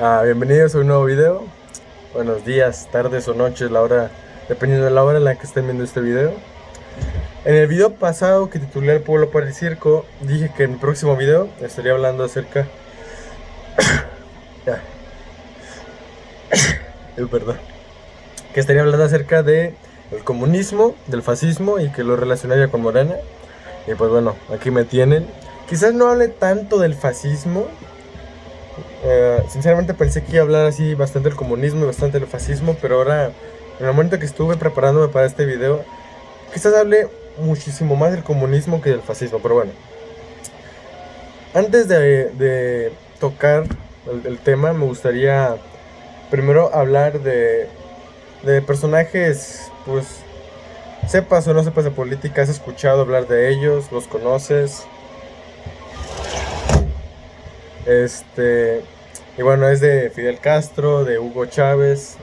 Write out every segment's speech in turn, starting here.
Bienvenidos a un nuevo video. Buenos días, tardes o noches, la hora, dependiendo de la hora en la que estén viendo este video. En el video pasado que titulé El pueblo para el circo, dije que en el próximo video estaría hablando acerca... Ya, perdón. Que estaría hablando acerca de el comunismo, del fascismo y que lo relacionaría con Morena. Y pues bueno, aquí me tienen. Quizás no hable tanto del fascismo. Sinceramente pensé que iba a hablar así bastante del comunismo y bastante del fascismo, pero ahora, en el momento que estuve preparándome para este video, quizás hable muchísimo más del comunismo que del fascismo, pero bueno. Antes de tocar el tema, me gustaría primero hablar de personajes, pues, sepas o no sepas de política, has escuchado hablar de ellos, los conoces. Y bueno, es de Fidel Castro, de Hugo Chávez,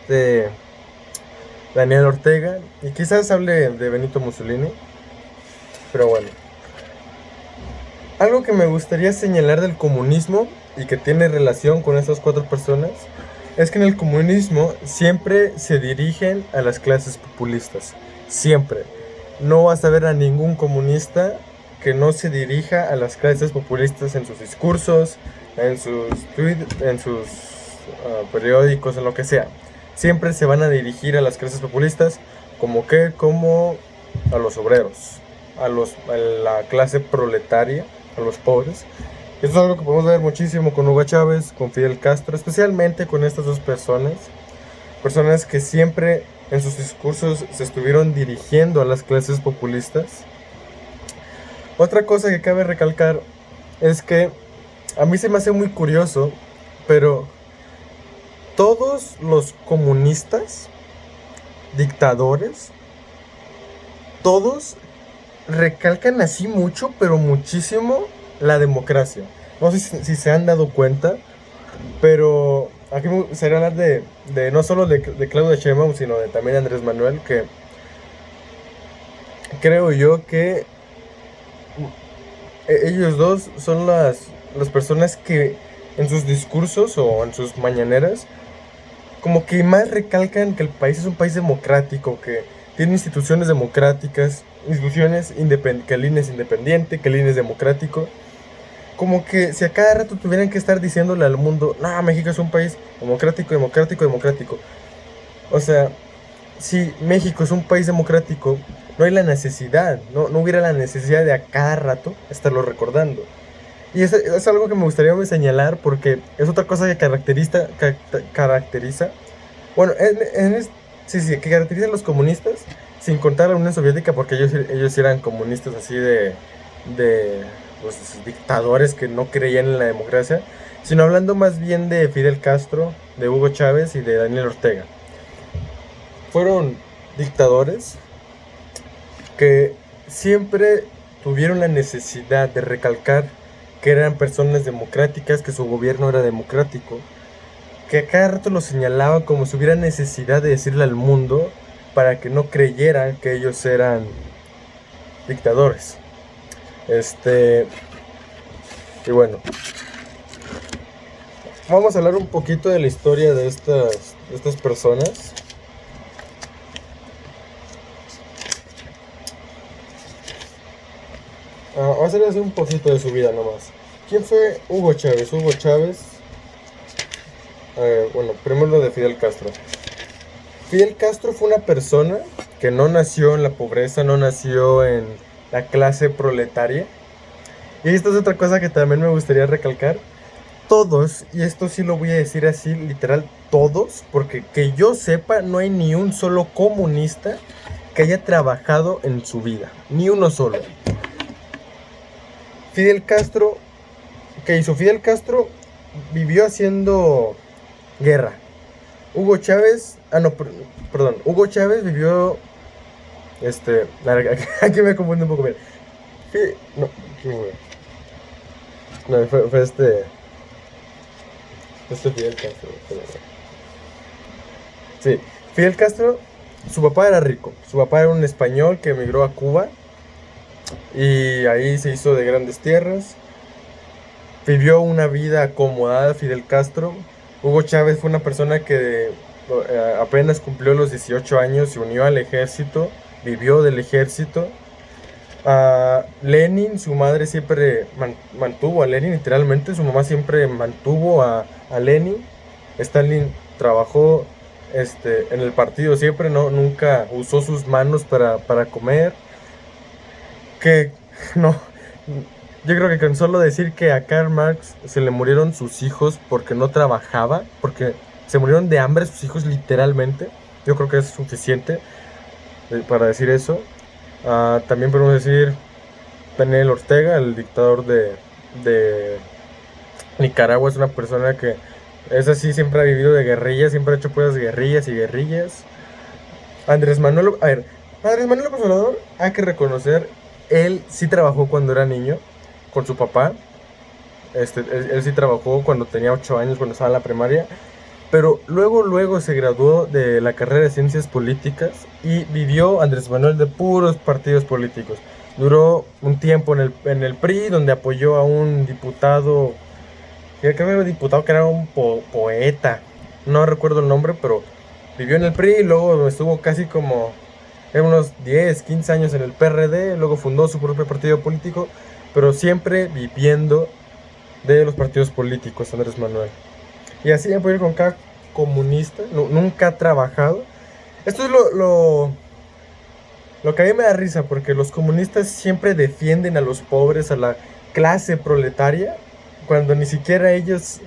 de Daniel Ortega, y quizás hable de Benito Mussolini, pero bueno. Algo que me gustaría señalar del comunismo y que tiene relación con estas cuatro personas es que en el comunismo siempre se dirigen a las clases populistas, siempre. No vas a ver a ningún comunista que no se dirija a las clases populistas en sus discursos, en sus tweets, en sus periódicos, en lo que sea. Siempre se van a dirigir a las clases populistas como a los obreros, a la clase proletaria, a los pobres. Esto es algo que podemos ver muchísimo con Hugo Chávez, con Fidel Castro, especialmente con estas dos personas que siempre en sus discursos se estuvieron dirigiendo a las clases populistas. Otra cosa que cabe recalcar es que a mí se me hace muy curioso, pero todos los comunistas, dictadores, todos recalcan así mucho, pero muchísimo, la democracia. No sé si se han dado cuenta, pero aquí me gustaría hablar de no solo de Claudia Sheinbaum, sino también de Andrés Manuel, que creo yo que ellos dos son las personas que en sus discursos o en sus mañaneras como que más recalcan que el país es un país democrático, que tiene instituciones democráticas, instituciones que el INE es independiente, que el INE es democrático. Como que si a cada rato tuvieran que estar diciéndole al mundo, no, México es un país democrático, democrático, democrático. O sea, si México es un país democrático, no hay la necesidad, no hubiera la necesidad de a cada rato estarlo recordando. Y es algo que me gustaría señalar porque es otra cosa que caracteriza, bueno, sí, que caracteriza a los comunistas, sin contar a la Unión Soviética, porque ellos eran comunistas así de pues, dictadores que no creían en la democracia, sino hablando más bien de Fidel Castro, de Hugo Chávez y de Daniel Ortega. Fueron dictadores que siempre tuvieron la necesidad de recalcar que eran personas democráticas, que su gobierno era democrático, que a cada rato lo señalaban como si hubiera necesidad de decirle al mundo para que no creyeran que ellos eran dictadores. Y bueno, vamos a hablar un poquito de la historia de estas personas. Vamos a hacer un poquito de su vida nomás. ¿Quién fue Hugo Chávez? Hugo Chávez, bueno, primero de Fidel Castro. Fidel Castro fue una persona que no nació en la pobreza, no nació en la clase proletaria. Y esto es otra cosa que también me gustaría recalcar. Todos, y esto sí lo voy a decir así, literal, todos, porque que yo sepa, no hay ni un solo comunista que haya trabajado en su vida. Ni uno solo. Fidel Castro, ¿qué hizo? Fidel Castro vivió haciendo guerra. Hugo Chávez, perdón, Hugo Chávez vivió, aquí me confundo un poco, mira. No, no, fue Fidel Castro. Sí, Fidel Castro, su papá era rico, su papá era un español que emigró a Cuba y ahí se hizo de grandes tierras. Vivió una vida acomodada Fidel Castro. Hugo Chávez fue una persona que apenas cumplió los 18 años, se unió al ejército, vivió del ejército. Lenin, su madre siempre mantuvo a Lenin, literalmente, su mamá siempre mantuvo a Lenin. Stalin trabajó en el partido siempre, no, nunca usó sus manos para comer. Que no, yo creo que con solo decir que a Karl Marx se le murieron sus hijos porque no trabajaba, porque se murieron de hambre sus hijos literalmente, yo creo que es suficiente para decir eso. También podemos decir Daniel Ortega, el dictador de Nicaragua, es una persona que es así, siempre ha vivido de guerrillas, siempre ha hecho puras guerrillas y guerrillas. Andrés Manuel López Obrador, hay que reconocer, él sí trabajó cuando era niño con su papá. Él sí trabajó cuando tenía 8 años, cuando estaba en la primaria. Pero luego se graduó de la carrera de Ciencias Políticas y vivió Andrés Manuel de puros partidos políticos. Duró un tiempo en el PRI, donde apoyó a un diputado, creo que era un diputado que era un poeta, no recuerdo el nombre, pero vivió en el PRI, luego estuvo casi como unos 10, 15 años en el PRD, luego fundó su propio partido político, pero siempre viviendo de los partidos políticos, Andrés Manuel. Y así me puedo ir con cada comunista, nunca ha trabajado. Esto es lo que a mí me da risa, porque los comunistas siempre defienden a los pobres, a la clase proletaria, cuando ni siquiera ellos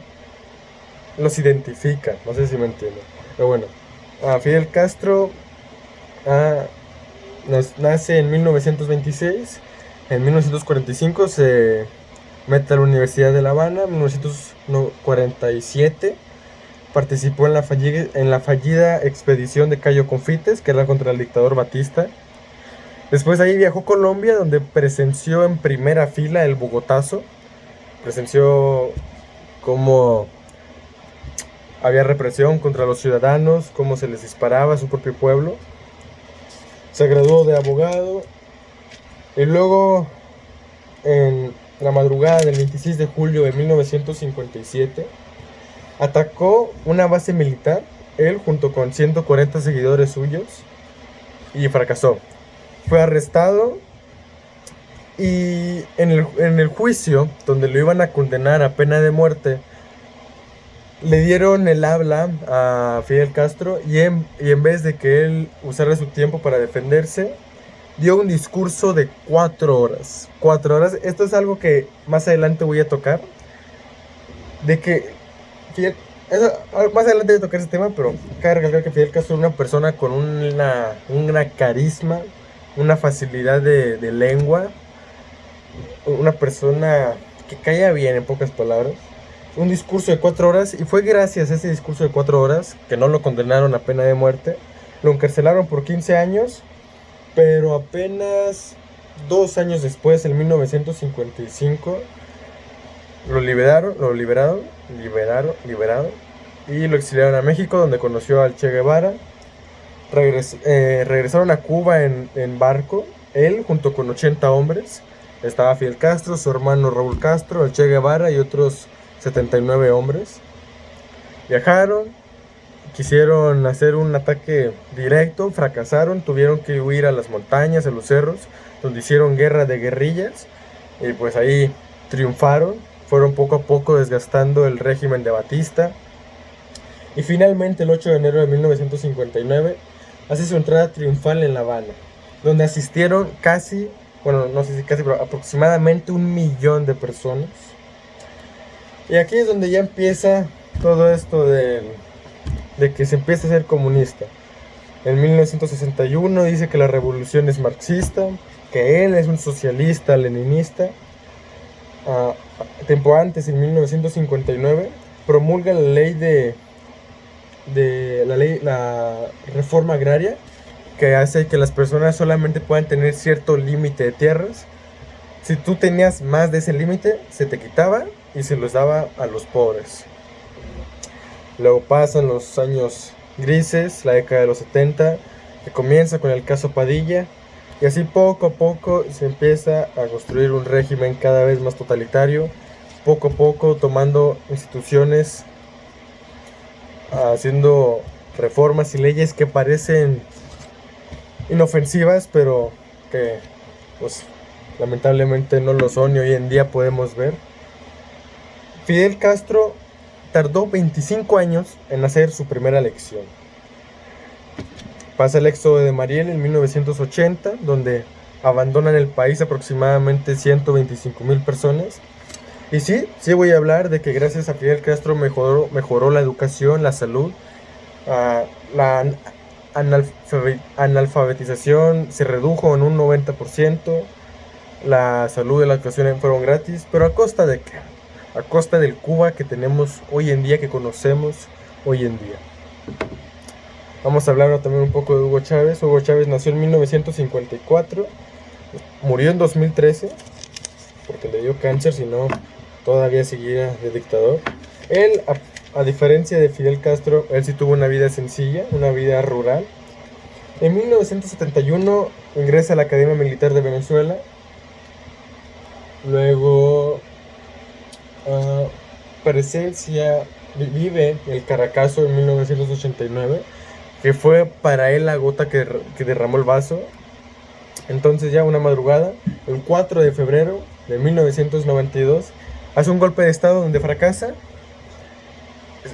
los identifican. No sé si me entienden. Pero bueno, Fidel Castro nace en 1926. En 1945 se mete a la Universidad de La Habana. En 1947 participó en la fallida expedición de Cayo Confites, que era contra el dictador Batista. Después de ahí viajó a Colombia, donde presenció en primera fila el Bogotazo. Presenció cómo había represión contra los ciudadanos, cómo se les disparaba a su propio pueblo. Se graduó de abogado y luego, en la madrugada del 26 de julio de 1957, atacó una base militar, él junto con 140 seguidores suyos, y fracasó. Fue arrestado y en el juicio, donde lo iban a condenar a pena de muerte, le dieron el habla a Fidel Castro y en vez de que él usara su tiempo para defenderse, dio un discurso de 4 horas. 4 horas. Esto es algo que más adelante voy a tocar. De que más adelante voy a tocar ese tema, pero cabe recalcar que Fidel Castro era una persona con una carisma, una facilidad de lengua, una persona que caía bien, en pocas palabras. Un discurso de 4 horas, y fue gracias a ese discurso de 4 horas que no lo condenaron a pena de muerte. Lo encarcelaron por 15 años, pero apenas 2 años después, en 1955, lo liberaron y lo exiliaron a México, donde conoció al Che Guevara. Regresaron a Cuba en barco, él junto con 80 hombres. Estaba Fidel Castro, su hermano Raúl Castro, el Che Guevara y otros 79 hombres. Viajaron, quisieron hacer un ataque directo, fracasaron, tuvieron que huir a las montañas, a los cerros, donde hicieron guerra de guerrillas, y pues ahí triunfaron. Fueron poco a poco desgastando el régimen de Batista, y finalmente el 8 de enero de 1959 hace su entrada triunfal en La Habana, donde asistieron casi, bueno, no sé si casi, pero aproximadamente 1 millón de personas. Y aquí es donde ya empieza todo esto de que se empieza a ser comunista. En 1961 dice que la revolución es marxista, que él es un socialista leninista. Tiempo antes, en 1959, promulga la ley la reforma agraria, que hace que las personas solamente puedan tener cierto límite de tierras. Si tú tenías más de ese límite, se te quitaba y se los daba a los pobres. Luego pasan los años grises, la década de los 70, que comienza con el caso Padilla, y así poco a poco se empieza a construir un régimen cada vez más totalitario, poco a poco tomando instituciones haciendo reformas y leyes que parecen inofensivas, pero que pues lamentablemente no lo son, y hoy en día podemos ver. Fidel Castro tardó 25 años en hacer su primera elección. Pasa el éxodo de Mariel en 1980, donde abandonan el país aproximadamente 125,000 personas. Y sí voy a hablar de que gracias a Fidel Castro mejoró la educación, la salud, la analfabetización se redujo en un 90%, la salud y la educación fueron gratis, pero ¿a costa de qué? A costa del Cuba que tenemos hoy en día, que conocemos hoy en día. Vamos a hablar también un poco de Hugo Chávez. Hugo Chávez nació en 1954, murió en 2013, porque le dio cáncer, si no, todavía seguía de dictador. Él, a diferencia de Fidel Castro, él sí tuvo una vida sencilla, una vida rural. En 1971 ingresa a la Academia Militar de Venezuela. Luego presencia, vive el Caracazo en 1989, que fue para él la gota que derramó el vaso. Entonces ya una madrugada, el 4 de febrero de 1992, hace un golpe de estado donde fracasa,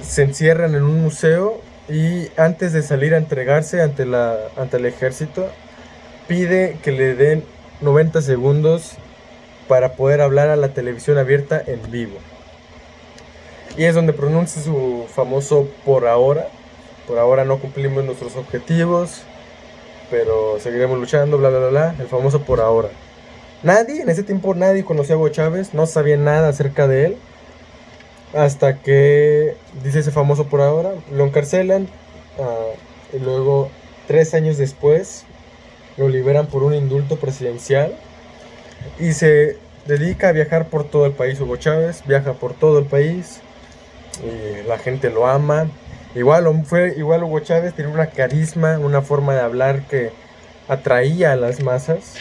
se encierran en un museo y antes de salir a entregarse ante el ejército, pide que le den 90 segundos para poder hablar a la televisión abierta en vivo. Y es donde pronuncia su famoso por ahora no cumplimos nuestros objetivos, pero seguiremos luchando, bla, bla, bla, bla, el famoso por ahora. En ese tiempo nadie conocía a Hugo Chávez, no sabía nada acerca de él, hasta que dice ese famoso por ahora, lo encarcelan, y luego 3 años después lo liberan por un indulto presidencial y se dedica a viajar por todo el país. Hugo Chávez viaja por todo el país y la gente lo ama. Igual Hugo Chávez tenía una carisma, una forma de hablar que atraía a las masas.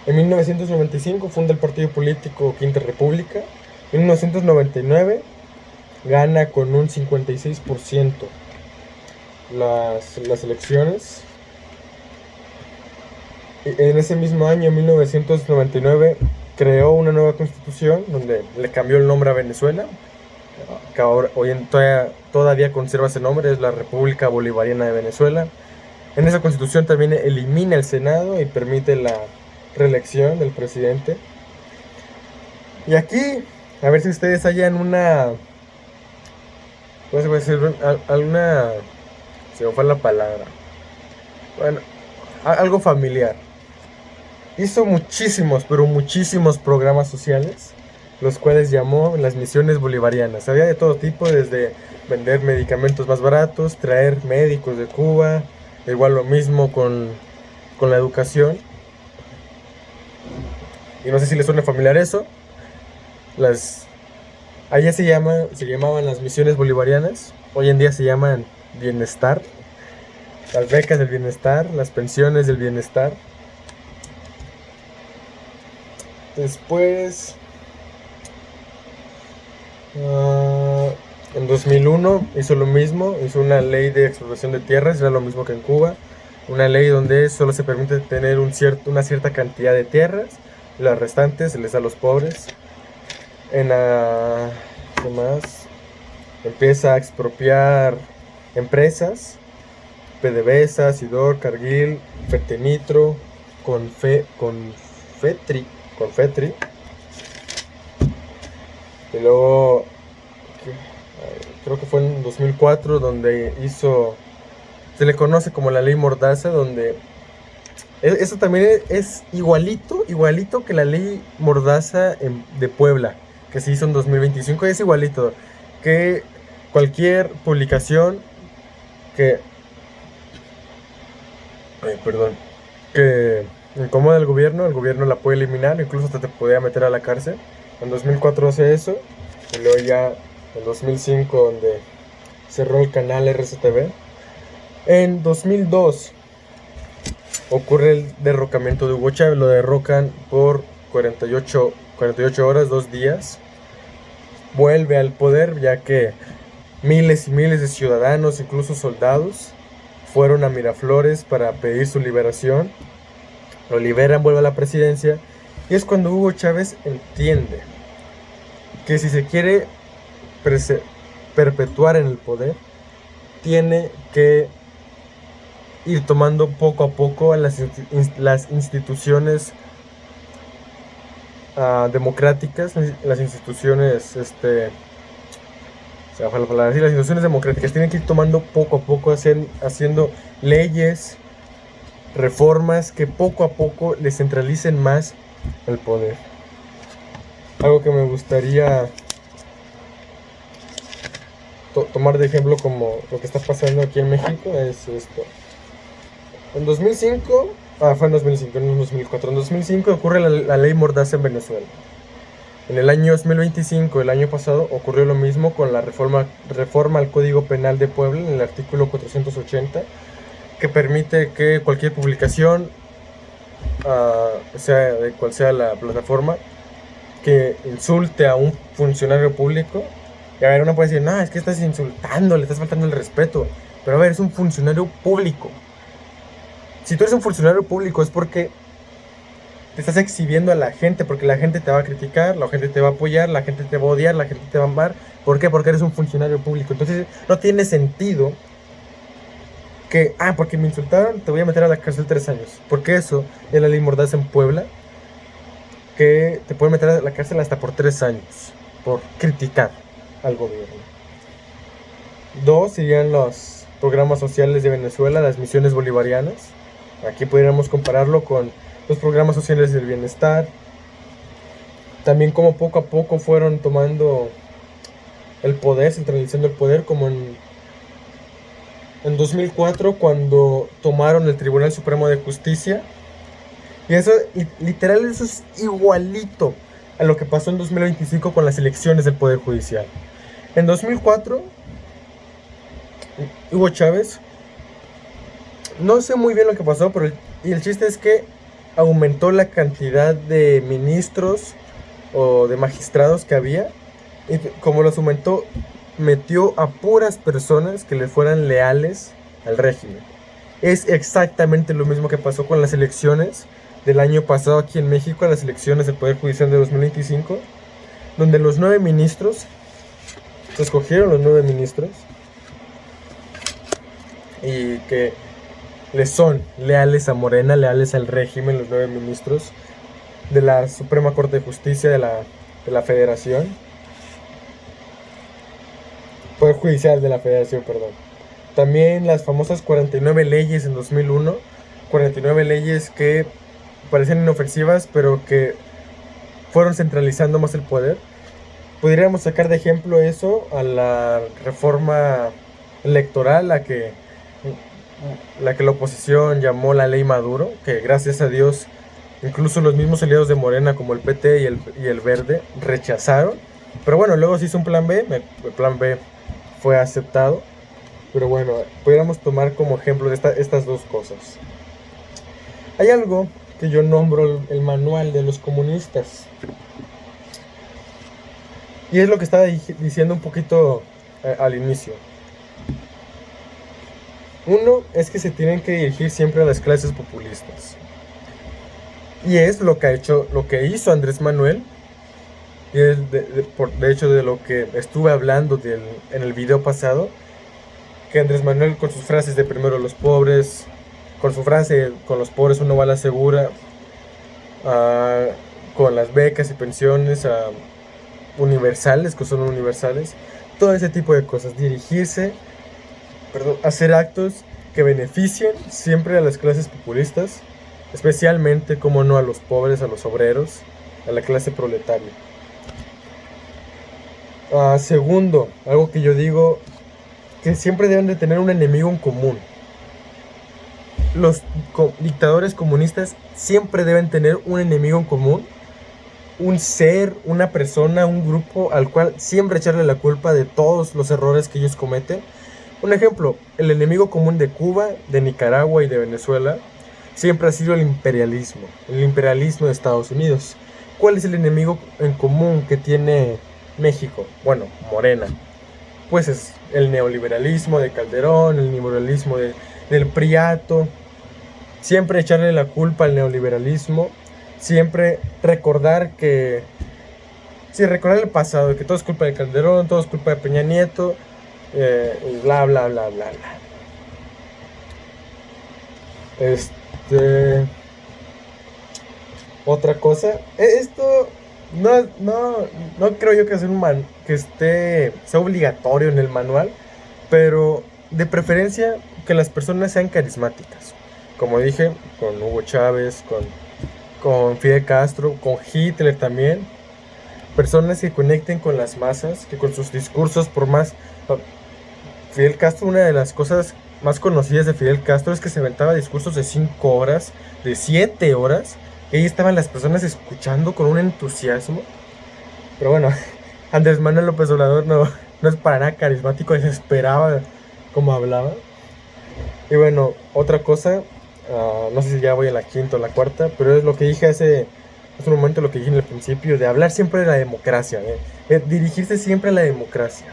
En 1995 funda el partido político Quinta República. En 1999 gana con un 56% las elecciones. En ese mismo año, 1999, creó una nueva constitución donde le cambió el nombre a Venezuela, que ahora, todavía conserva ese nombre, es la República Bolivariana de Venezuela. En esa constitución también elimina el Senado y permite la reelección del presidente. Y aquí, a ver si ustedes hallan una... ¿Cómo se puede decir? Alguna... Se me fue la palabra. Bueno, algo familiar. Hizo muchísimos, pero muchísimos programas sociales, los cuales llamó las misiones bolivarianas. Había de todo tipo, desde vender medicamentos más baratos, traer médicos de Cuba, igual lo mismo con la educación. Y no sé si les suena familiar eso. Allá se llamaban las misiones bolivarianas, hoy en día se llaman bienestar. Las becas del bienestar, las pensiones del bienestar. Después, en 2001 hizo lo mismo, hizo una ley de expropiación de tierras, era lo mismo que en Cuba, una ley donde solo se permite tener una cierta cantidad de tierras, y las restantes se les da a los pobres. ¿Qué más? Empieza a expropiar empresas, PDVSA, Sidor, Cargill, Fertenitro, Confetri. Y luego creo que fue en 2004 donde se le conoce como la ley Mordaza, donde eso también es igualito que la ley Mordaza de Puebla, que se hizo en 2025. Es igualito que cualquier publicación que incomoda al gobierno, el gobierno la puede eliminar, incluso hasta te podía meter a la cárcel. En 2004 hace eso, y luego ya en 2005 donde cerró el canal RCTV. En 2002 ocurre el derrocamiento de Hugo Chávez, lo derrocan por 48 horas, 2 días. Vuelve al poder, ya que Miles y miles de ciudadanos, incluso soldados, fueron a Miraflores para pedir su liberación. Lo liberan, vuelve a la presidencia. Y es cuando Hugo Chávez entiende que si se quiere perpetuar en el poder, tiene que ir tomando poco a poco las instituciones democráticas, las instituciones, se me fue la palabra, las instituciones democráticas tienen que ir tomando poco a poco, haciendo leyes, reformas que poco a poco les centralicen más el poder. Algo que me gustaría tomar de ejemplo como lo que está pasando aquí en México es esto. En 2005, fue en 2005, no en 2004, en 2005 ocurre la ley Mordaza en Venezuela. En el año 2025, el año pasado, ocurrió lo mismo con la reforma al Código Penal de Puebla, en el artículo 480, que permite que cualquier publicación, sea de cual sea la plataforma, que insulte a un funcionario público, y a ver, uno puede decir, no, es que estás insultando, le estás faltando el respeto, pero a ver, es un funcionario público. Si tú eres un funcionario público es porque te estás exhibiendo a la gente, porque la gente te va a criticar, la gente te va a apoyar, la gente te va a odiar, la gente te va a amar. ¿Por qué? Porque eres un funcionario público. Entonces no tiene sentido que, porque me insultaron, te voy a meter a la cárcel 3 años. Porque eso es la ley Mordaza en Puebla, que te puede meter a la cárcel hasta por 3 años, por criticar al gobierno. 2 serían los programas sociales de Venezuela, las misiones bolivarianas. Aquí podríamos compararlo con los programas sociales del bienestar. También como poco a poco fueron tomando el poder, centralizando el poder, como en 2004 cuando tomaron el Tribunal Supremo de Justicia. Y eso, literal, eso es igualito a lo que pasó en 2025 con las elecciones del Poder Judicial. En 2004, Hugo Chávez, no sé muy bien lo que pasó, pero el chiste es que aumentó la cantidad de ministros o de magistrados que había, y como los aumentó, metió a puras personas que le fueran leales al régimen. Es exactamente lo mismo que pasó con las elecciones del año pasado aquí en México, las elecciones del Poder Judicial de 2025, donde los 9 ministros, se escogieron los 9 ministros, y que les son leales a Morena, leales al régimen, los 9 ministros de la Suprema Corte de Justicia de la Federación, Poder Judicial de la Federación, perdón. También las famosas 49 leyes en 2001, 49 leyes que parecían inofensivas, pero que fueron centralizando más el poder. Podríamos sacar de ejemplo eso a la reforma electoral, la que la oposición llamó la ley Maduro, que gracias a Dios incluso los mismos aliados de Morena como el PT y el Verde rechazaron. Pero bueno, luego se hizo un plan B, el plan B fue aceptado. Pero bueno, podríamos tomar como ejemplo estas dos cosas. Hay algo que yo nombro el manual de los comunistas. Y es lo que estaba diciendo un poquito al inicio. Uno es que se tienen que dirigir siempre a las clases populistas. Y es lo que hizo Andrés Manuel. Y es de hecho de lo que estuve hablando en el video pasado. Que Andrés Manuel con sus frases de primero los pobres, con su frase con los pobres uno va a la segura, con las becas y pensiones universales, que son universales, todo ese tipo de cosas, hacer actos que beneficien siempre a las clases populistas, especialmente, como no, a los pobres, a los obreros, a la clase proletaria. Segundo, algo que yo digo, que siempre deben de tener un enemigo en común. Los dictadores comunistas siempre deben tener un enemigo en común, un ser, una persona, un grupo al cual siempre echarle la culpa de todos los errores que ellos cometen. Un ejemplo, el enemigo común de Cuba, de Nicaragua y de Venezuela siempre ha sido el imperialismo de Estados Unidos. ¿Cuál es el enemigo en común que tiene México? Bueno, Morena. pues es el neoliberalismo de Calderón, el neoliberalismo del Priato. Siempre echarle la culpa al neoliberalismo, siempre recordar que, sí, recordar el pasado, que todo es culpa de Calderón, todo es culpa de Peña Nieto, y bla, bla, bla, bla, bla. Otra cosa, esto no creo yo que sea obligatorio en el manual, pero de preferencia que las personas sean carismáticas. Como dije, con Hugo Chávez, con Fidel Castro, con Hitler también. Personas que conecten con las masas, que con sus discursos, por más... Fidel Castro, una de las cosas más conocidas de Fidel Castro es que se aventaba discursos de 5 horas, de 7 horas, y ahí estaban las personas escuchando con un entusiasmo. Pero bueno, Andrés Manuel López Obrador no es para nada carismático, desesperaba como hablaba. Y bueno, otra cosa, no sé si ya voy en la quinta o la cuarta, pero es lo que dije hace un momento, lo que dije en el principio, de hablar siempre de la democracia, de dirigirse siempre a la democracia.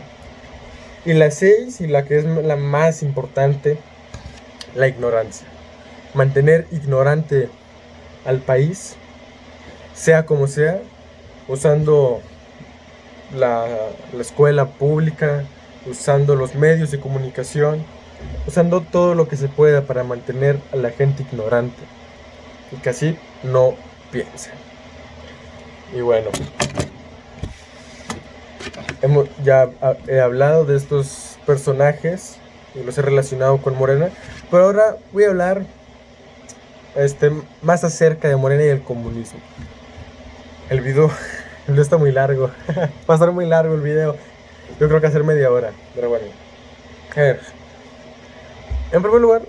Y la 6, y la que es la más importante, la ignorancia. Mantener ignorante al país, sea como sea, usando la escuela pública, usando los medios de comunicación, usando todo lo que se pueda para mantener a la gente ignorante y que así no piensen. Y bueno, ya he hablado de estos personajes y los he relacionado con Morena, pero ahora voy a hablar más acerca de Morena y el comunismo. El video está muy largo, va a estar muy largo el video. Yo creo que hacer media hora, pero bueno. A ver, en primer lugar,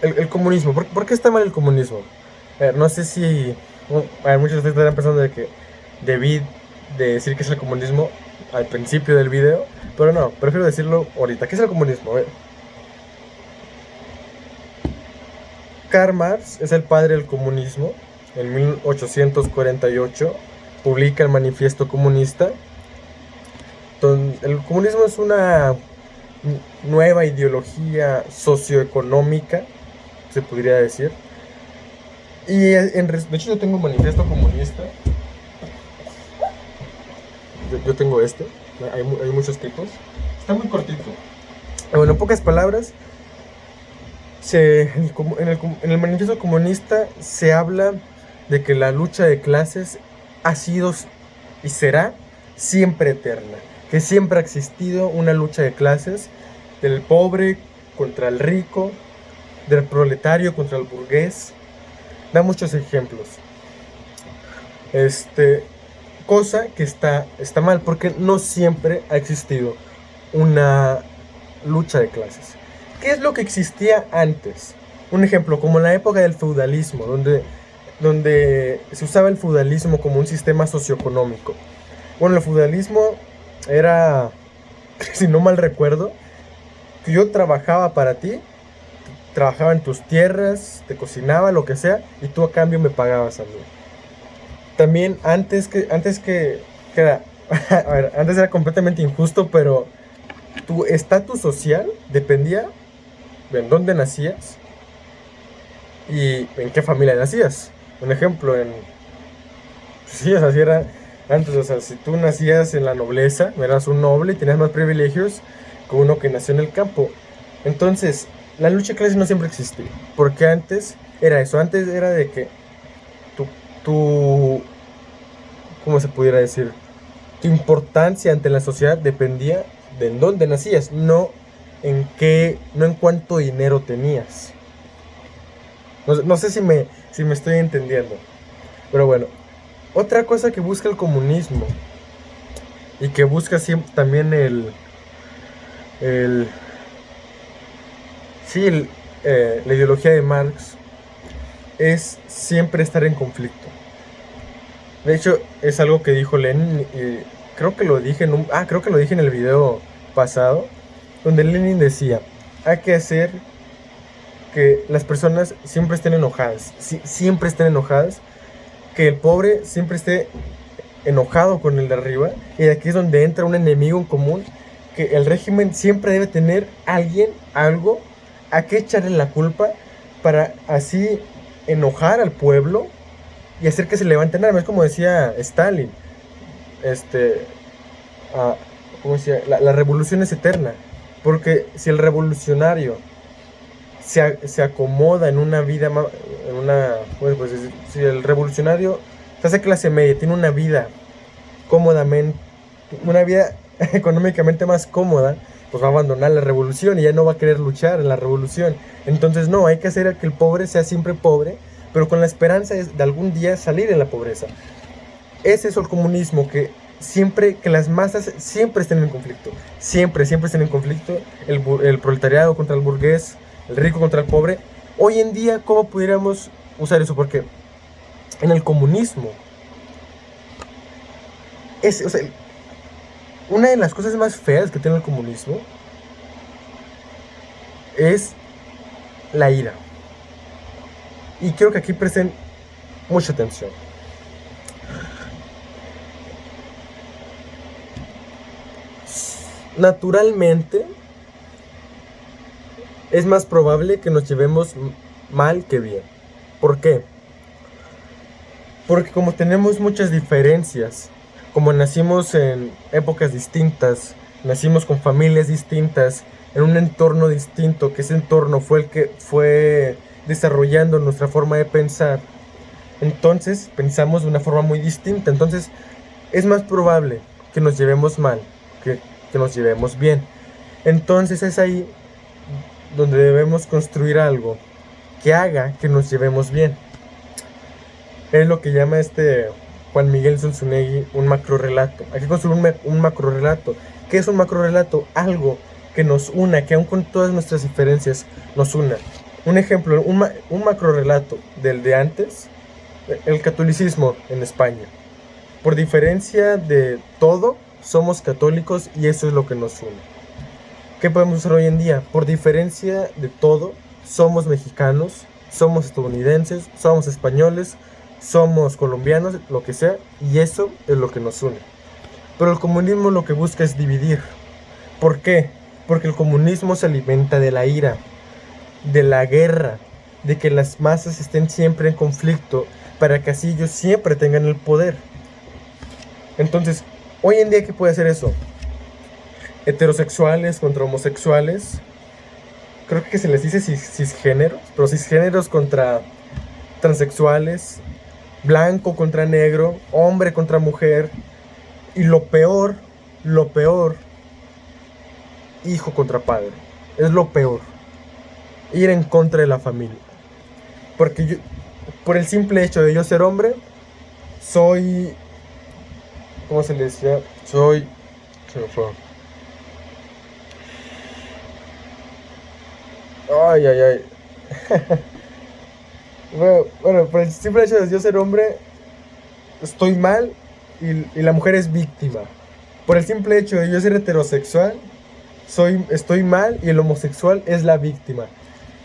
el comunismo. ¿Por qué está mal el comunismo? A ver, no sé si... muchos de ustedes estarán pensando de que debí de decir que es el comunismo al principio del video, pero no, prefiero decirlo ahorita. ¿Qué es el comunismo? A ver. Karl Marx es el padre del comunismo. En 1848 publica el Manifiesto Comunista. El comunismo es una nueva ideología socioeconómica, se podría decir. Y de hecho yo tengo un manifiesto comunista. Yo tengo hay muchos tipos. Está muy cortito. Bueno, en pocas palabras, en el manifiesto comunista se habla de que la lucha de clases ha sido y será siempre eterna. Que siempre ha existido una lucha de clases, del pobre contra el rico, del proletario contra el burgués. Da muchos ejemplos. Cosa que está mal, porque no siempre ha existido una lucha de clases. ¿Qué es lo que existía antes? Un ejemplo, como en la época del feudalismo, donde se usaba el feudalismo como un sistema socioeconómico. Bueno, el feudalismo era, si no mal recuerdo, que yo trabajaba para ti, trabajaba en tus tierras, te cocinaba, lo que sea, y tú a cambio me pagabas a mí. También antes era, a ver, antes era completamente injusto, pero tu estatus social dependía de en dónde nacías y en qué familia nacías. Un ejemplo, sí, o sea, así era antes, o sea, si tú nacías en la nobleza, eras un noble y tenías más privilegios que uno que nació en el campo. Entonces, la lucha de clases no siempre existía, porque antes era eso, antes era de que ¿cómo se pudiera decir? Tu importancia ante la sociedad dependía de en dónde nacías, no en cuánto dinero tenías. No sé si me estoy entendiendo. Pero bueno, otra cosa que busca el comunismo y que busca siempre también la ideología de Marx es siempre estar en conflicto. De hecho, es algo que dijo Lenin y creo que lo dije en el video pasado, donde Lenin decía, hay que hacer que las personas siempre estén enojadas, que el pobre siempre esté enojado con el de arriba, y aquí es donde entra un enemigo en común, que el régimen siempre debe tener alguien, algo, a que echarle la culpa para así enojar al pueblo y hacer que se levanten armas. Es como decía Stalin, ah, como decía, la revolución es eterna, porque si el revolucionario se acomoda en una vida, en una, bueno, pues si el revolucionario se hace clase media, tiene una vida cómodamente, una vida económicamente más cómoda, pues va a abandonar la revolución y ya no va a querer luchar en la revolución. Entonces no, hay que hacer que el pobre sea siempre pobre, pero con la esperanza de algún día salir en la pobreza. Es eso el comunismo, que siempre, que las masas siempre estén en conflicto, siempre estén en conflicto, el proletariado contra el burgués, el rico contra el pobre. Hoy en día, ¿cómo pudiéramos usar eso? Porque en el comunismo, o sea, una de las cosas más feas que tiene el comunismo es la ira. Y quiero que aquí presten mucha atención. Naturalmente, es más probable que nos llevemos mal que bien. ¿Por qué? Porque como tenemos muchas diferencias, como nacimos en épocas distintas, nacimos con familias distintas, en un entorno distinto, que ese entorno fue el que fue desarrollando nuestra forma de pensar, entonces pensamos de una forma muy distinta. Entonces es más probable que nos llevemos mal que nos llevemos bien. Entonces es ahí donde debemos construir algo que haga que nos llevemos bien. Es lo que llama Juan Miguel Zunzunegui un macrorrelato. Hay que construir un macrorrelato. ¿Qué es un macrorrelato? Algo que nos una, que aun con todas nuestras diferencias nos una. Un ejemplo, un macrorrelato del de antes, el catolicismo en España. Por diferencia de todo, somos católicos y eso es lo que nos une. ¿Qué podemos hacer hoy en día? Por diferencia de todo, somos mexicanos, somos estadounidenses, somos españoles, somos colombianos, lo que sea, y eso es lo que nos une. Pero el comunismo lo que busca es dividir. ¿Por qué? Porque el comunismo se alimenta de la ira, de la guerra, de que las masas estén siempre en conflicto para que así ellos siempre tengan el poder. Entonces, hoy en día, ¿qué puede hacer eso? Heterosexuales contra homosexuales, creo que se les dice cisgéneros, pero cisgéneros contra transexuales, blanco contra negro, hombre contra mujer, y lo peor, hijo contra padre. Es lo peor, ir en contra de la familia. Porque yo, por el simple hecho de yo ser hombre, soy, ¿cómo se le decía? Se me fue. Ay, ay, ay. Bueno, por el simple hecho de yo ser hombre, estoy mal y la mujer es víctima. Por el simple hecho de yo ser heterosexual, estoy mal y el homosexual es la víctima.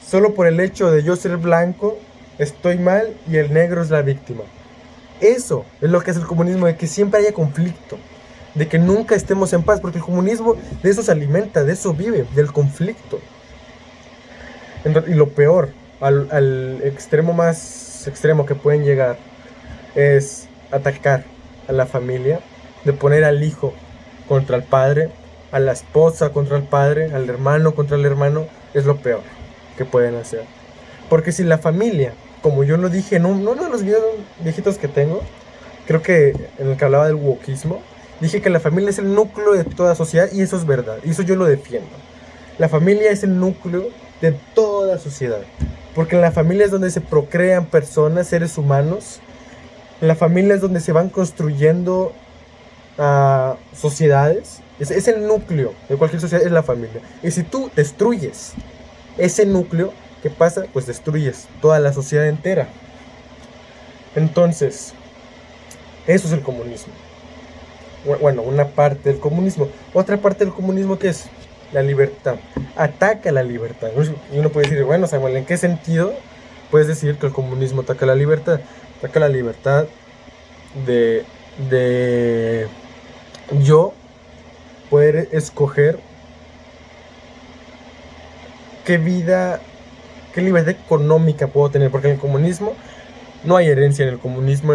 Solo por el hecho de yo ser blanco, estoy mal y el negro es la víctima. Eso es lo que es el comunismo, de que siempre haya conflicto, de que nunca estemos en paz, porque el comunismo de eso se alimenta, de eso vive, del conflicto. Y lo peor, al extremo más extremo que pueden llegar, es atacar a la familia, de poner al hijo contra el padre, a la esposa contra el padre, al hermano contra el hermano. Es lo peor que pueden hacer. Porque si la familia, como yo lo dije en uno de los videos viejitos que tengo, creo que en el que hablaba del wokismo, dije que la familia es el núcleo de toda sociedad, y eso es verdad, y eso yo lo defiendo. La familia es el núcleo de toda sociedad, porque en la familia es donde se procrean personas, seres humanos. En la familia es donde se van construyendo sociedades. Es el núcleo de cualquier sociedad, es la familia. Y si tú destruyes ese núcleo, ¿qué pasa? Pues destruyes toda la sociedad entera. Entonces, eso es el comunismo. Bueno, una parte del comunismo. Otra parte del comunismo, ¿qué es? La libertad. Ataca la libertad. Y uno puede decir, bueno, Samuel, ¿en qué sentido puedes decir que el comunismo ataca la libertad? Ataca la libertad de de yo poder escoger qué vida, qué libertad económica puedo tener, porque en el comunismo no hay herencia, en el comunismo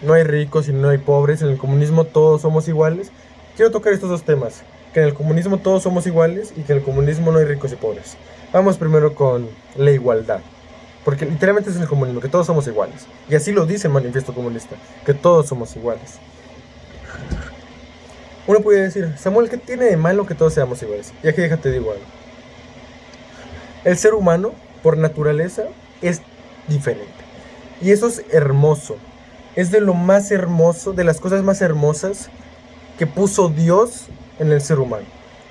no hay ricos y no hay pobres, en el comunismo todos somos iguales. Quiero tocar estos dos temas, que en el comunismo todos somos iguales y que en el comunismo no hay ricos y pobres. Vamos primero con la igualdad, porque literalmente es el comunismo, que todos somos iguales, y así lo dice el manifiesto comunista, que todos somos iguales. Uno puede decir, Samuel, ¿qué tiene de malo que todos seamos iguales? Y aquí déjate digo algo. El ser humano, por naturaleza, es diferente. Y eso es hermoso. Es de lo más hermoso, de las cosas más hermosas que puso Dios en el ser humano.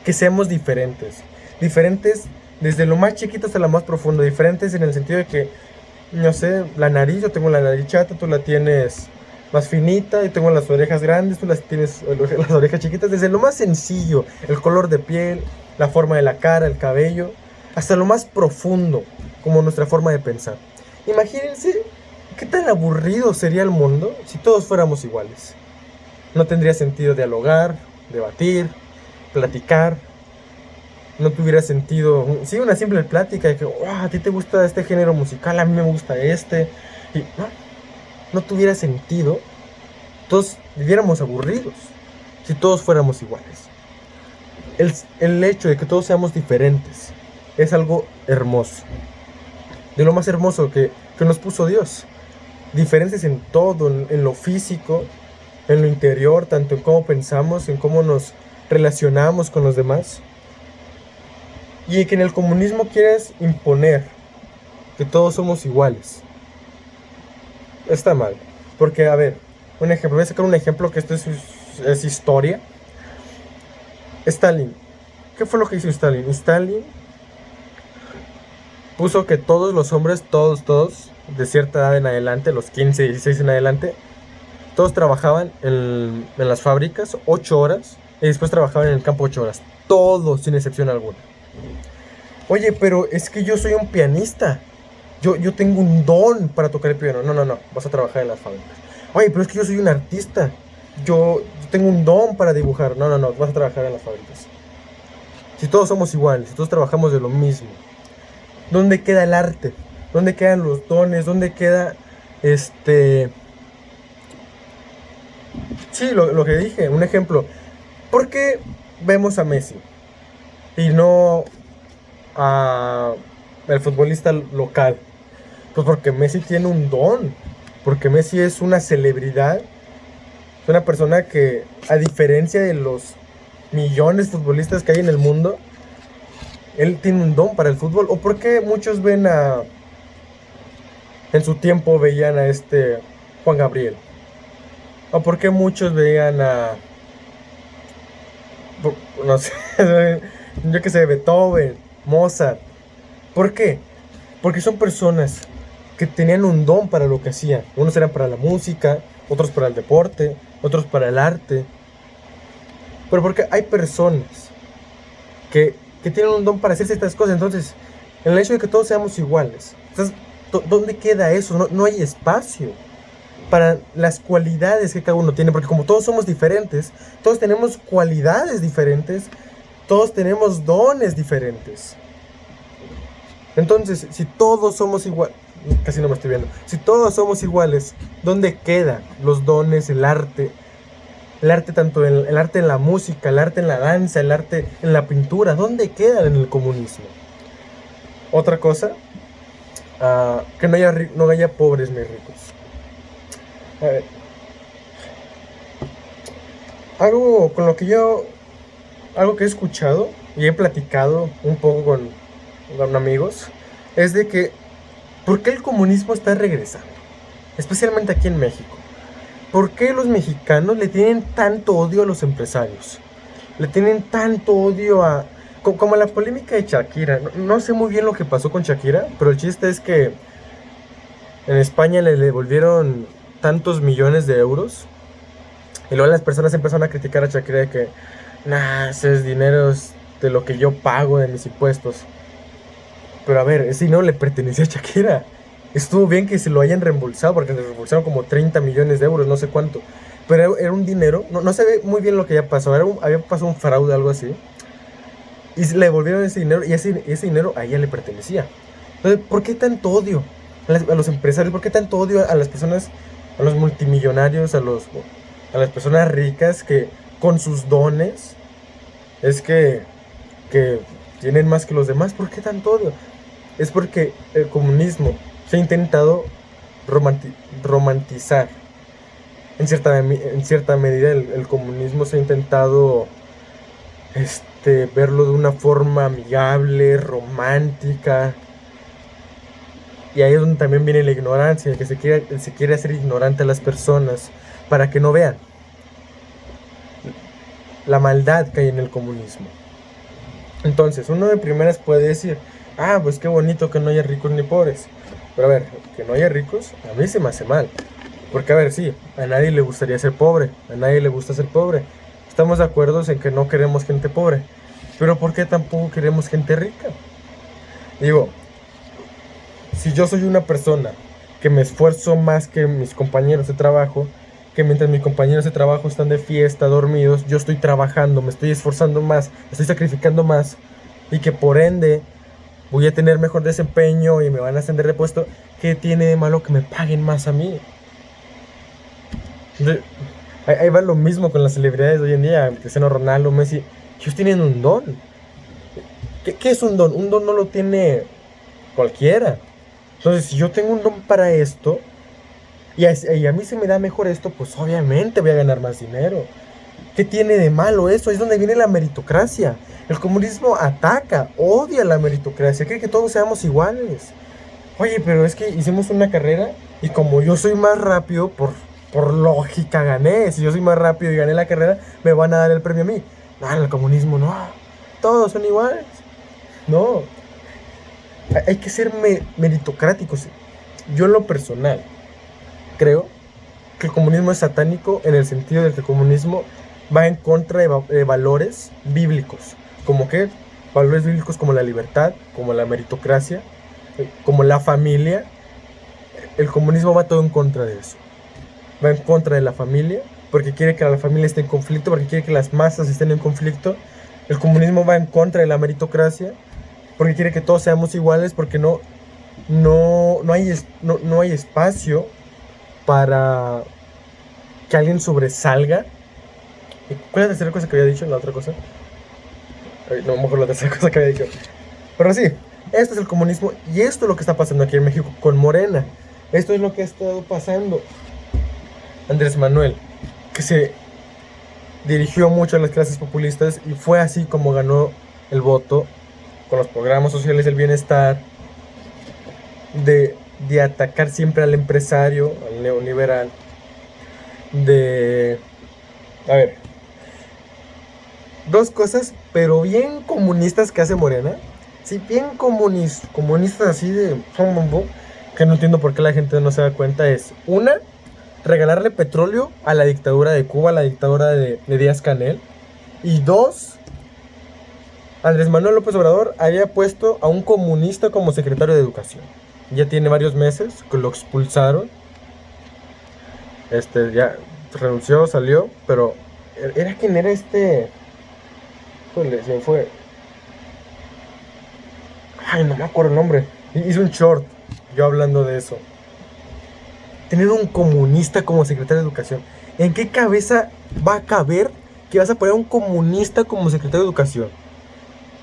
Que seamos diferentes. Diferentes desde lo más chiquito hasta lo más profundo. Diferentes en el sentido de que, no sé, la nariz, yo tengo la nariz chata, tú la tienes más finita, yo tengo las orejas grandes, tú las tienes las orejas chiquitas. Desde lo más sencillo, el color de piel, la forma de la cara, el cabello, hasta lo más profundo, como nuestra forma de pensar. Imagínense qué tan aburrido sería el mundo si todos fuéramos iguales. No tendría sentido dialogar, debatir, platicar. No tuviera sentido, sí, una simple plática de que, a ti te gusta este género musical, a mí me gusta este. Y no tuviera sentido. Todos viviéramos aburridos si todos fuéramos iguales. El hecho de que todos seamos diferentes es algo hermoso. De lo más hermoso que nos puso Dios. Diferentes en todo, en lo físico, en lo interior, tanto en cómo pensamos, en cómo nos relacionamos con los demás. Y que en el comunismo quieres imponer que todos somos iguales. Está mal. Porque, a ver, un ejemplo, voy a sacar un ejemplo que esto es historia. Stalin. ¿Qué fue lo que hizo Stalin? Stalin puso que todos los hombres, todos, de cierta edad en adelante, los 15, 16 en adelante, todos trabajaban en las fábricas 8 horas y después trabajaban en el campo 8 horas. Todos, sin excepción alguna. Oye, pero es que yo soy un pianista. Yo tengo un don para tocar el piano. No, vas a trabajar en las fábricas. Oye, pero es que yo soy un artista. Yo tengo un don para dibujar. No, vas a trabajar en las fábricas. Si todos somos iguales, si todos trabajamos de lo mismo, ¿dónde queda el arte? ¿Dónde quedan los dones? ¿Dónde queda Sí, lo que dije, un ejemplo. ¿Por qué vemos a Messi y no a el futbolista local? Pues porque Messi tiene un don. Porque Messi es una celebridad. Es una persona que, a diferencia de los millones de futbolistas que hay en el mundo, él tiene un don para el fútbol. ¿O por qué muchos ven en su tiempo veían a Juan Gabriel? ¿O por qué muchos veían no sé, yo qué sé, Beethoven, Mozart? ¿Por qué? Porque son personas que tenían un don para lo que hacían. Unos eran para la música, otros para el deporte, otros para el arte. Pero porque hay personas que tienen un don para hacer ciertas cosas. Entonces, en el hecho de que todos seamos iguales, entonces, ¿dónde queda eso? No hay espacio para las cualidades que cada uno tiene. Porque como todos somos diferentes, todos tenemos cualidades diferentes, todos tenemos dones diferentes. Entonces, si todos somos iguales, casi no me estoy viendo, si todos somos iguales, ¿dónde quedan los dones, el arte? El arte tanto el arte en la música, el arte en la danza, el arte en la pintura, ¿dónde quedan en el comunismo? Otra cosa, que no haya pobres ni ricos. A ver, algo que he escuchado y he platicado un poco con amigos, es de que ¿por qué el comunismo está regresando? Especialmente aquí en México. ¿Por qué los mexicanos le tienen tanto odio a los empresarios? Le tienen tanto odio como la polémica de Shakira. No sé muy bien lo que pasó con Shakira, pero el chiste es que en España le devolvieron tantos millones de euros. Y luego las personas empezaron a criticar a Shakira de que ese es dinero de lo que yo pago de mis impuestos. Pero a ver, ese dinero le pertenecía a Shakira. Estuvo bien que se lo hayan reembolsado, porque le reembolsaron como 30 millones de euros, no sé cuánto. Pero era un dinero, no se ve muy bien lo que había pasado, había pasado un fraude, algo así. Y le devolvieron ese dinero, y ese dinero a ella le pertenecía. Entonces, ¿por qué tanto odio a los empresarios? ¿Por qué tanto odio a las personas, a los multimillonarios, a las personas ricas que con sus dones es que tienen más que los demás? ¿Por qué tanto odio? Es porque el comunismo se ha intentado romantizar. En cierta medida el comunismo se ha intentado verlo de una forma amigable, romántica. Y ahí es donde también viene la ignorancia, que se quiere hacer ignorante a las personas para que no vean la maldad que hay en el comunismo. Entonces, uno de primeras puede decir, pues qué bonito que no haya ricos ni pobres. Pero a ver, que no haya ricos, a mí se me hace mal. Porque a ver, sí, a nadie le gustaría ser pobre, a nadie le gusta ser pobre. Estamos de acuerdo en que no queremos gente pobre. Pero ¿por qué tampoco queremos gente rica? Digo, si yo soy una persona que me esfuerzo más que mis compañeros de trabajo, que mientras mis compañeros de trabajo están de fiesta, dormidos, yo estoy trabajando, me estoy esforzando más, estoy sacrificando más, y que por ende voy a tener mejor desempeño y me van a ascender de puesto, ¿qué tiene de malo que me paguen más a mí? Ahí va lo mismo con las celebridades de hoy en día, Cristiano Ronaldo, Messi. Ellos tienen un don. ¿Qué es un don? Un don no lo tiene cualquiera. Entonces, si yo tengo un don para esto, y a mí se me da mejor esto, pues obviamente voy a ganar más dinero. ¿Qué tiene de malo eso? Es donde viene la meritocracia. El comunismo ataca, odia la meritocracia, cree que todos seamos iguales. Oye, pero es que hicimos una carrera y como yo soy más rápido, por lógica gané. Si yo soy más rápido y gané la carrera, me van a dar el premio a mí. No, en el comunismo no. Todos son iguales. No. Hay que ser meritocráticos. Yo en lo personal creo que el comunismo es satánico en el sentido de que el comunismo va en contra de valores bíblicos. Como que valores bíblicos como la libertad, como la meritocracia, como la familia. El comunismo va todo en contra de eso. Va en contra de la familia, porque quiere que la familia esté en conflicto, porque quiere que las masas estén en conflicto. El comunismo va en contra de la meritocracia, porque quiere que todos seamos iguales, porque no hay espacio para que alguien sobresalga. ¿Cuál es la tercera cosa que había dicho? La otra cosa. No, mejor la tercera cosa que había dicho. Pero sí, esto es el comunismo y esto es lo que está pasando aquí en México con Morena. Esto es lo que ha estado pasando. Andrés Manuel, que se dirigió mucho a las clases populistas y fue así como ganó el voto, con los programas sociales del bienestar, de atacar siempre al empresario, al neoliberal, a ver, dos cosas, pero bien comunistas que hace Morena. Sí, bien comunistas así de que no entiendo por qué la gente no se da cuenta. Es una, regalarle petróleo a la dictadura de Cuba, a la dictadura de Díaz-Canel. Y dos, Andrés Manuel López Obrador había puesto a un comunista como secretario de Educación. Ya tiene varios meses que lo expulsaron. Ya renunció, salió, pero ¿era quién era Híjole, se me fue. Ay, no me acuerdo el nombre. Hice un short, yo hablando de eso. Tener un comunista como secretario de Educación. ¿En qué cabeza va a caber que vas a poner a un comunista como secretario de Educación?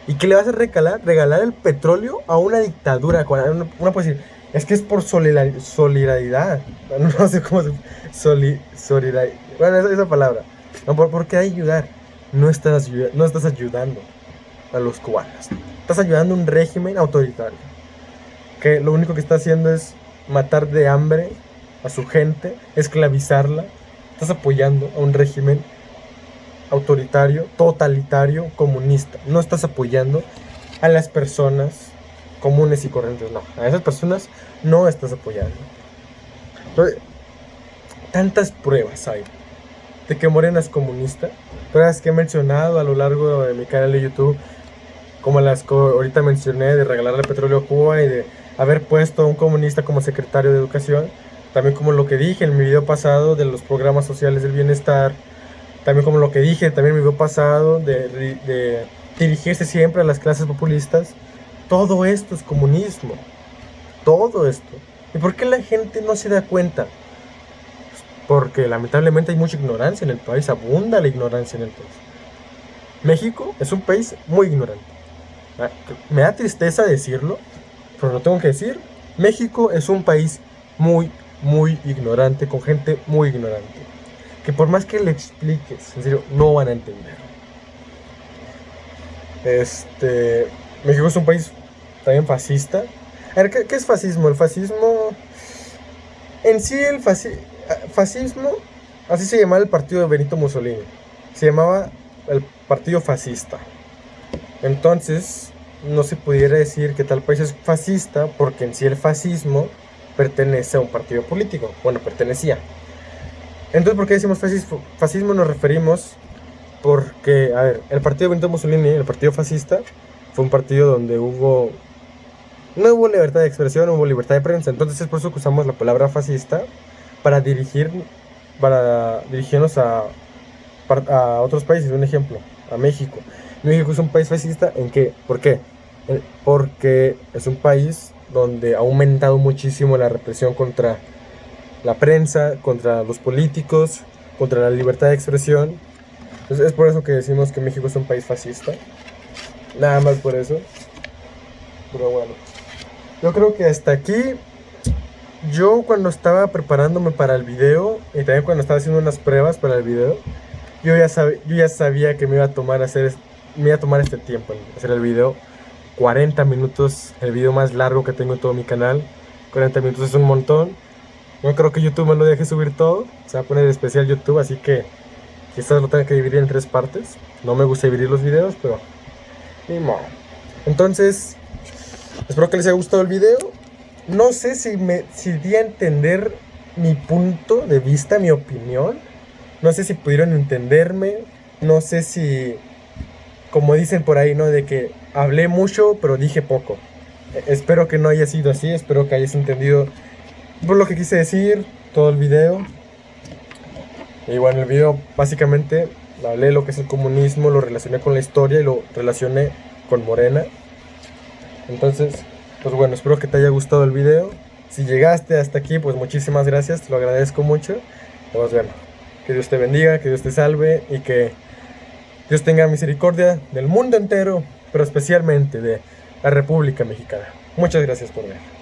¿Y que le vas a regalar el petróleo a una dictadura? Una puede decir, es que es por solidaridad. No sé cómo se... Solidaridad. Bueno, esa palabra. No, ¿por qué ayudar? No estás ayudando a los cubanos. Estás ayudando a un régimen autoritario, que lo único que está haciendo es matar de hambre a su gente, esclavizarla. Estás apoyando a un régimen autoritario, totalitario, comunista. No estás apoyando a las personas comunes y corrientes, no. A esas personas no estás apoyando. Entonces, tantas pruebas hay de que Morena es comunista, pruebas que he mencionado a lo largo de mi canal de YouTube, como las que ahorita mencioné, de regalarle petróleo a Cuba y de haber puesto a un comunista como secretario de Educación, también como lo que dije en mi video pasado de los programas sociales del bienestar, también como lo que dije también en mi video pasado de dirigirse siempre a las clases populistas. Todo esto es comunismo, todo esto. ¿Y por qué la gente no se da cuenta? Porque lamentablemente hay mucha ignorancia en el país, abunda la ignorancia en el país. México es un país muy ignorante. Me da tristeza decirlo, pero lo tengo que decir. México es un país muy, muy ignorante, con gente muy ignorante, que por más que le expliques, en serio, no van a entender. México es un país también fascista. A ver, ¿qué es fascismo? El fascismo, en sí el fascismo, así se llamaba el partido de Benito Mussolini. Se llamaba el partido fascista. Entonces, no se pudiera decir que tal país es fascista porque en sí el fascismo pertenece a un partido político. Bueno, pertenecía. Entonces, ¿por qué decimos fascismo? Fascismo nos referimos porque, a ver, el partido de Benito Mussolini, el partido fascista, fue un partido donde no hubo libertad de expresión, no hubo libertad de prensa. Entonces es por eso que usamos la palabra fascista para dirigirnos a otros países. Un ejemplo, a México. México es un país fascista, ¿en qué? ¿Por qué? Porque es un país donde ha aumentado muchísimo la represión contra la prensa, contra los políticos, contra la libertad de expresión. Entonces es por eso que decimos que México es un país fascista. Nada más por eso. Pero bueno, yo creo que hasta aquí. Yo cuando estaba preparándome para el video y también cuando estaba haciendo unas pruebas para el video, yo ya sabía que me iba a tomar este tiempo en hacer el video. 40 minutos, el video más largo que tengo en todo mi canal. 40 minutos es un montón. No creo que YouTube me lo deje subir todo. Se va a poner especial YouTube, así que quizás lo tenga que dividir en 3 partes. No me gusta dividir los videos, pero ni modo. Entonces, espero que les haya gustado el video. No sé si di a entender mi punto de vista, mi opinión. No sé si pudieron entenderme. No sé si, como dicen por ahí, ¿no? De que hablé mucho, pero dije poco. Espero que no haya sido así. Espero que hayas entendido por lo que quise decir, todo el video. Y bueno, el video básicamente hablé lo que es el comunismo, lo relacioné con la historia y lo relacioné con Morena. Entonces, pues bueno, espero que te haya gustado el video. Si llegaste hasta aquí, pues muchísimas gracias, te lo agradezco mucho. Pues bueno, que Dios te bendiga, que Dios te salve y que Dios tenga misericordia del mundo entero, pero especialmente de la República Mexicana. Muchas gracias por ver.